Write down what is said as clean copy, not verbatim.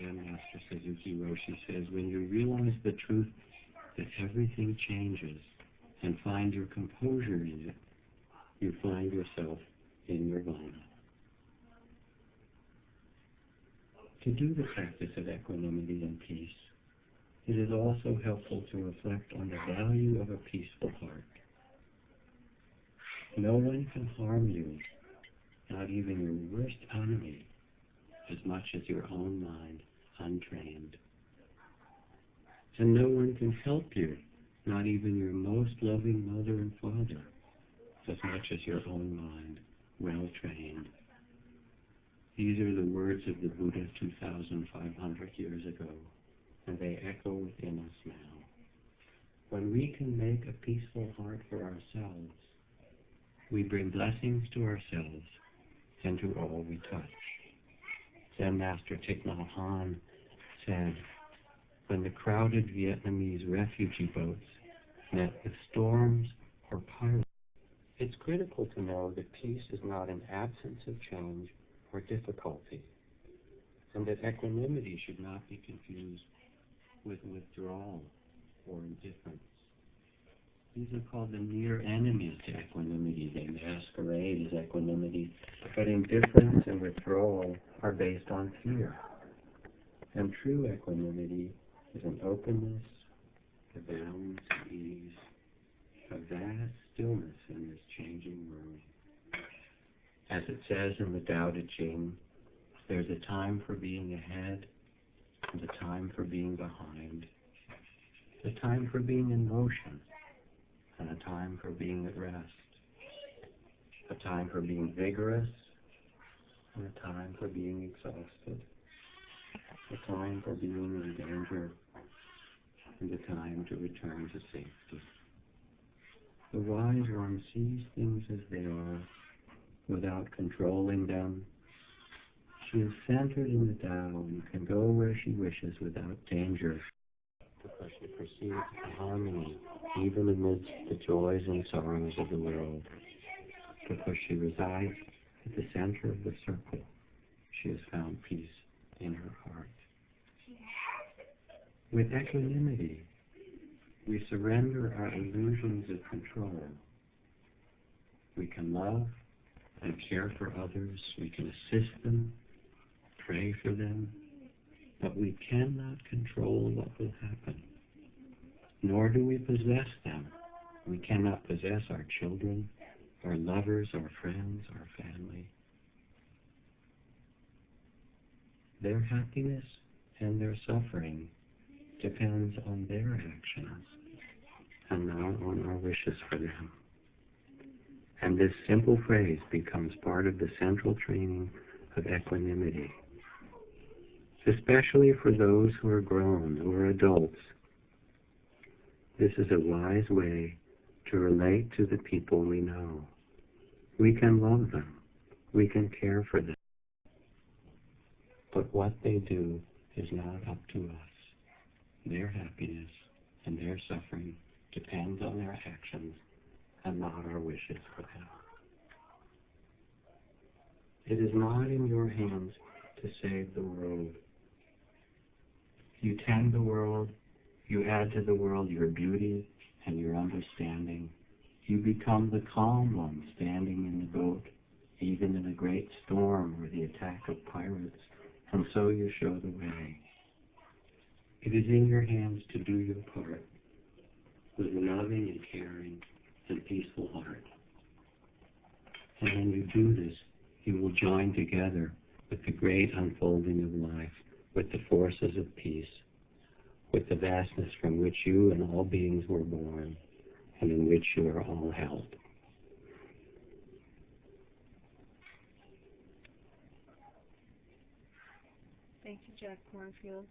Zen Master Suzuki Roshi says, when you realize the truth that everything changes and find your composure in it, you find yourself in nirvana. To do the practice of equanimity and peace, it is also helpful to reflect on the value of a peaceful heart. No one can harm you, not even your worst enemy, as much as your own mind, untrained. And no one can help you, not even your most loving mother and father, as much as your own mind, well-trained. These are the words of the Buddha 2,500 years ago, and they echo within us now. When we can make a peaceful heart for ourselves, we bring blessings to ourselves and to all we touch. Zen Master Thich Nhat Hanh said, when the crowded Vietnamese refugee boats met with storms or pirates, it's critical to know that peace is not an absence of change or difficulty, and that equanimity should not be confused with withdrawal or indifference. These are called the near enemies to equanimity. They masquerade as equanimity, but indifference and withdrawal are based on fear. And true equanimity is an openness, a balance, ease, a vast stillness in this changing world. As it says in the Tao Te Ching, there's a time for being ahead and a time for being behind, a time for being in motion and a time for being at rest, a time for being vigorous and a time for being exhausted, a time for being in danger and a time to return to safety. The wise one sees things as they are without controlling them. She is centered in the Tao and can go where she wishes without danger, because she perceives harmony even amidst the joys and sorrows of the world. Because she resides at the center of the circle, she has found peace in her heart. With equanimity, we surrender our illusions of control. We can love and care for others. We can assist them, pray for them, but we cannot control what will happen. Nor do we possess them. We cannot possess our children, our lovers, our friends, our family. Their happiness and their suffering depends on their actions and not on our wishes for them. And this simple phrase becomes part of the central training of equanimity, especially for those who are grown, who are adults. This is a wise way to relate to the people we know. We can love them. We can care for them. But what they do is not up to us. Their happiness and their suffering depends on their actions and not our wishes for them. It is not in your hands to save the world. You tend the world, you add to the world your beauty and your understanding. You become the calm one standing in the boat, even in a great storm or the attack of pirates, and so you show the way. It is in your hands to do your part with a loving and caring and peaceful heart. And when you do this, you will join together with the great unfolding of life, with the forces of peace, with the vastness from which you and all beings were born, and in which you are all held. Thank you, Jack Kornfield.